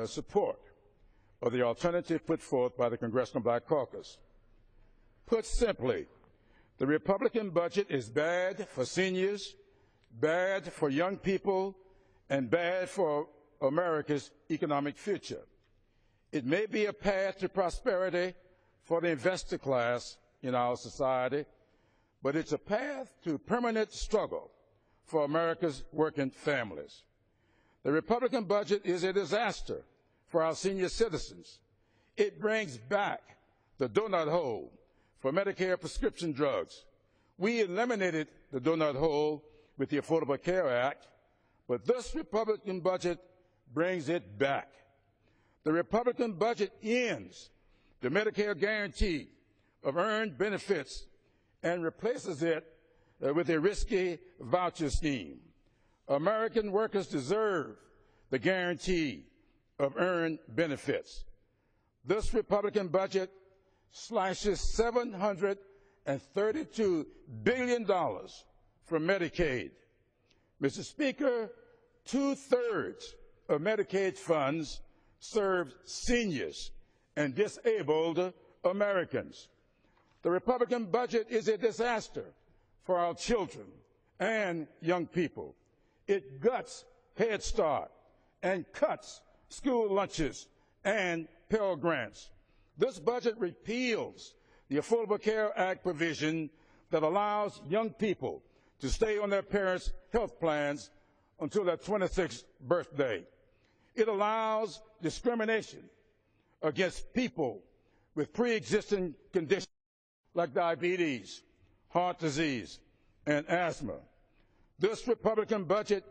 support of the alternative put forth by the Congressional Black Caucus. Put simply, the Republican budget is bad for seniors, bad for young people, and bad for America's economic future. It may be a path to prosperity for the investor class in our society, but it's a path to permanent struggle for America's working families. The Republican budget is a disaster for our senior citizens. It brings back the donut hole for Medicare prescription drugs. We eliminated the donut hole with the Affordable Care Act, but this Republican budget brings it back. The Republican budget ends the Medicare guarantee of earned benefits and replaces it with a risky voucher scheme. American workers deserve the guarantee of earned benefits. This Republican budget slashes $732 billion from Medicaid. Mr. Speaker, 2/3 of Medicaid funds serve seniors and disabled Americans. The Republican budget is a disaster for our children and young people. It guts Head Start and cuts school lunches and Pell Grants. This budget repeals the Affordable Care Act provision that allows young people to stay on their parents' health plans until their 26th birthday. It allows discrimination against people with pre-existing conditions like diabetes, heart disease, and asthma. This Republican budget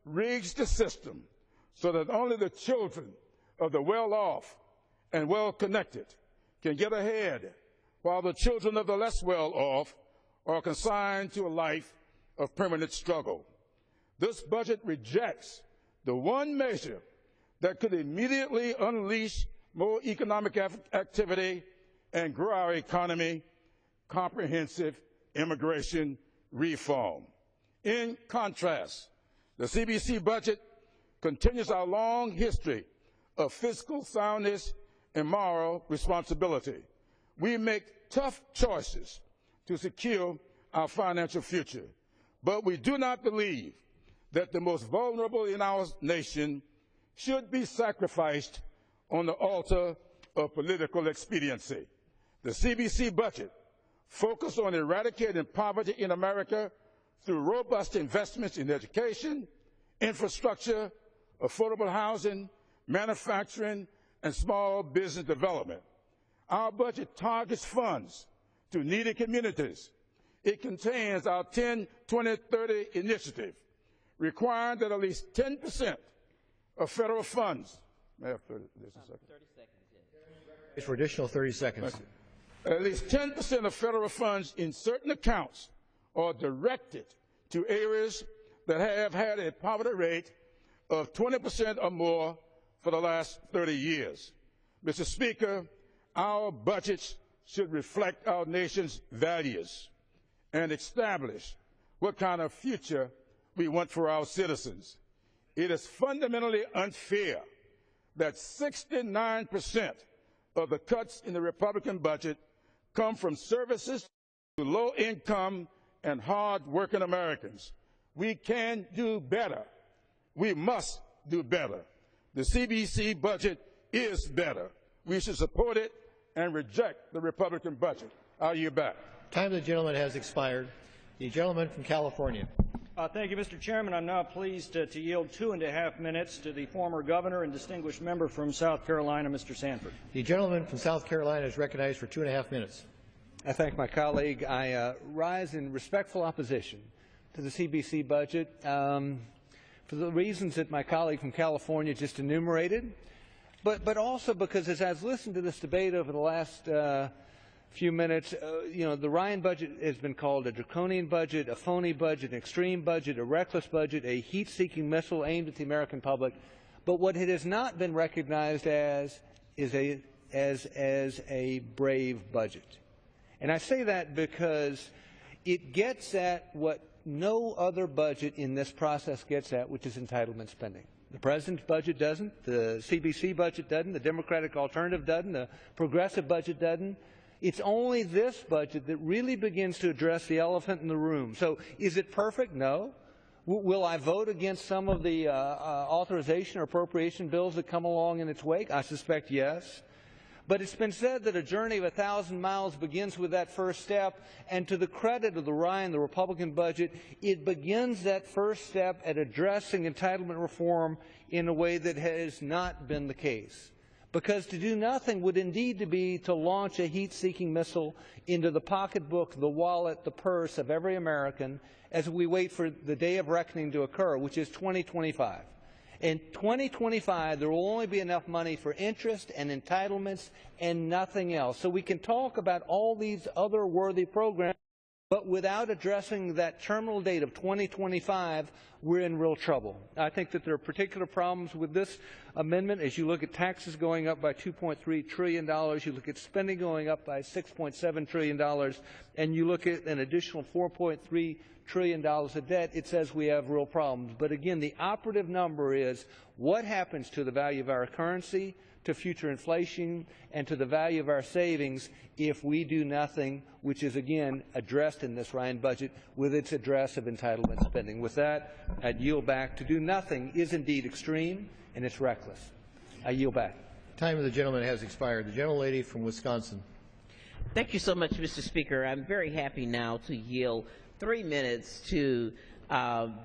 rigs the system so that only the children of the well-off and well-connected can get ahead, while the children of the less well-off are consigned to a life of permanent struggle. This budget rejects the one measure that could immediately unleash more economic activity and grow our economy: comprehensive immigration reform. In contrast, the CBC budget continues our long history of fiscal soundness and moral responsibility. We make tough choices to secure our financial future, but we do not believe that the most vulnerable in our nation should be sacrificed on the altar of political expediency. The CBC budget focuses on eradicating poverty in America through robust investments in education, infrastructure, affordable housing, manufacturing, and small business development. Our budget targets funds to needy communities. It contains our 10-20-30 initiative, requiring that at least 10% of federal funds, may I have 30 seconds? 30 seconds, yes. For additional 30 seconds. At least 10% of federal funds in certain accounts are directed to areas that have had a poverty rate of 20% or more for the last 30 years. Mr. Speaker, our budgets should reflect our nation's values and establish what kind of future we want for our citizens. It is fundamentally unfair that 69% of the cuts in the Republican budget come from services to low-income and hard-working Americans. We can do better. We must do better. The CBC budget is better. We should support it and reject the Republican budget. I'll yield back. Time of the gentleman has expired. The gentleman from California. Thank you, Mr. Chairman. I'm now pleased to yield 2.5 minutes to the former governor and distinguished member from South Carolina, Mr. Sanford. The gentleman from South Carolina is recognized for 2.5 minutes. I thank my colleague. I rise in respectful opposition to the CBC budget for the reasons that my colleague from California just enumerated, but also because as I've listened to this debate over the last few minutes, the Ryan budget has been called a draconian budget, a phony budget, an extreme budget, a reckless budget, a heat-seeking missile aimed at the American public. But what it has not been recognized as is a brave budget. And I say that because it gets at what no other budget in this process gets at, which is entitlement spending. The President's budget doesn't, the CBC budget doesn't, the Democratic alternative doesn't, the progressive budget doesn't. It's only this budget that really begins to address the elephant in the room. So is it perfect? No. Will I vote against some of the authorization or appropriation bills that come along in its wake? I suspect yes. But it's been said that a journey of 1,000 miles begins with that first step, and to the credit of the Ryan, the Republican budget, it begins that first step at addressing entitlement reform in a way that has not been the case. Because to do nothing would indeed be to launch a heat-seeking missile into the pocketbook, the wallet, the purse of every American as we wait for the day of reckoning to occur, which is 2025. In 2025, there will only be enough money for interest and entitlements and nothing else. So we can talk about all these other worthy programs, but without addressing that terminal date of 2025, we're in real trouble. I think that there are particular problems with this amendment. As you look at taxes going up by $2.3 trillion, you look at spending going up by $6.7 trillion, and you look at an additional $4.3 trillion of debt, it says we have real problems. But again, the operative number is what happens to the value of our currency, to future inflation, and to the value of our savings if we do nothing, which is again addressed in this Ryan budget with its address of entitlement spending. With that, I'd yield back. To do nothing is indeed extreme and it's reckless. I yield back. Time of the gentleman has expired. The gentlelady from Wisconsin. Thank you so much, Mr. Speaker. I'm very happy now to yield 3 minutes to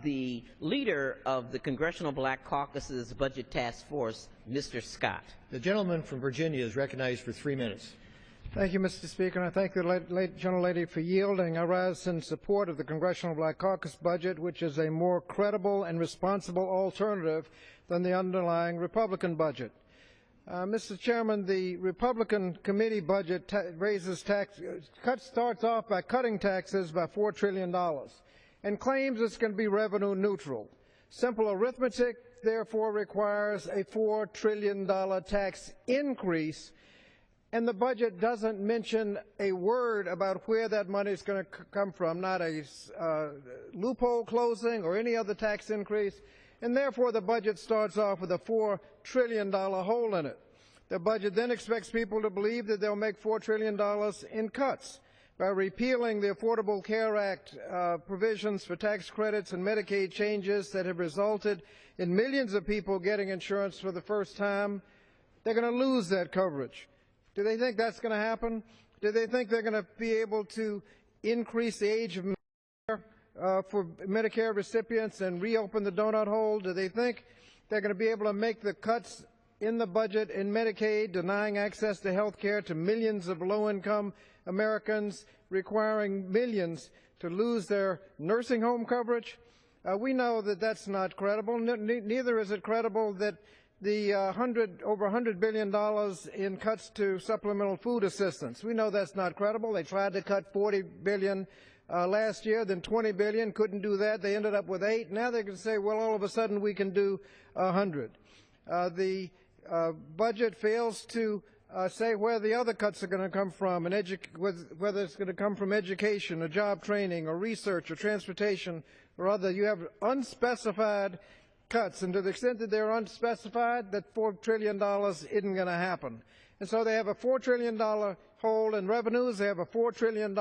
the leader of the Congressional Black Caucus's Budget Task Force, Mr. Scott. The gentleman from Virginia is recognized for 3 minutes. Thank you, Mr. Speaker, and I thank the gentlelady for yielding. I rise in support of the Congressional Black Caucus budget, which is a more credible and responsible alternative than the underlying Republican budget. Mr. Chairman, the Republican committee budget starts off by cutting taxes by $4 trillion and claims it's going to be revenue neutral. Simple arithmetic, therefore, requires a $4 trillion tax increase, and the budget doesn't mention a word about where that money is going to come from, not a loophole closing or any other tax increase. And therefore the budget starts off with a $4 trillion hole in it. The budget then expects people to believe that they'll make $4 trillion in cuts by repealing the Affordable Care Act provisions for tax credits and Medicaid changes that have resulted in millions of people getting insurance for the first time. They're going to lose that coverage. Do they think that's going to happen? Do they think they're going to be able to increase the age of for Medicare recipients and reopen the donut hole? Do they think they're going to be able to make the cuts in the budget in Medicaid, denying access to health care to millions of low-income Americans, requiring millions to lose their nursing home coverage? We know that that's not credible. Neither is it credible that the over $100 billion in cuts to supplemental food assistance. We know that's not credible. They tried to cut $40 billion last year, then $20 billion, couldn't do that. They ended up with 8. Now they can say, well, all of a sudden we can do 100. The budget fails to say where the other cuts are going to come from, and whether it's going to come from education or job training or research or transportation or other. You have unspecified cuts, and to the extent that they're unspecified, that $4 trillion isn't going to happen. And so they have a $4 trillion hole in revenues, they have a $4 trillion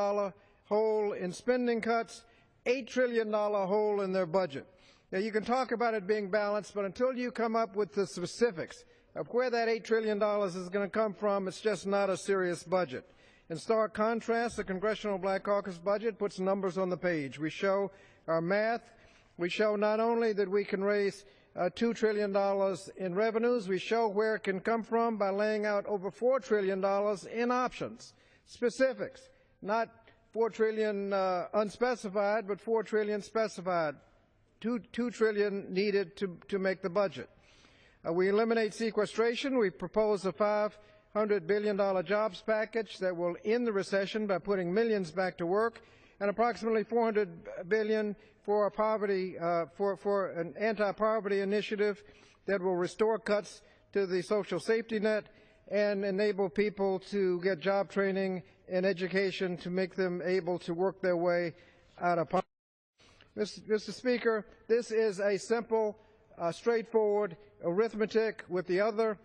hole in spending cuts, $8 trillion hole in their budget. Now, you can talk about it being balanced, but until you come up with the specifics of where that $8 trillion is going to come from, it's just not a serious budget. In stark contrast, the Congressional Black Caucus budget puts numbers on the page. We show our math. We show not only that we can raise $2 trillion in revenues, we show where it can come from by laying out over $4 trillion in options, specifics, not $4 trillion unspecified, but $4 trillion specified, $2 trillion needed to make the budget. We eliminate sequestration. We propose a $500 billion jobs package that will end the recession by putting millions back to work, and approximately $400 billion for poverty, for an anti-poverty initiative that will restore cuts to the social safety net and enable people to get job training and education to make them able to work their way out of poverty. Mr. Speaker, this is a simple straightforward arithmetic with the other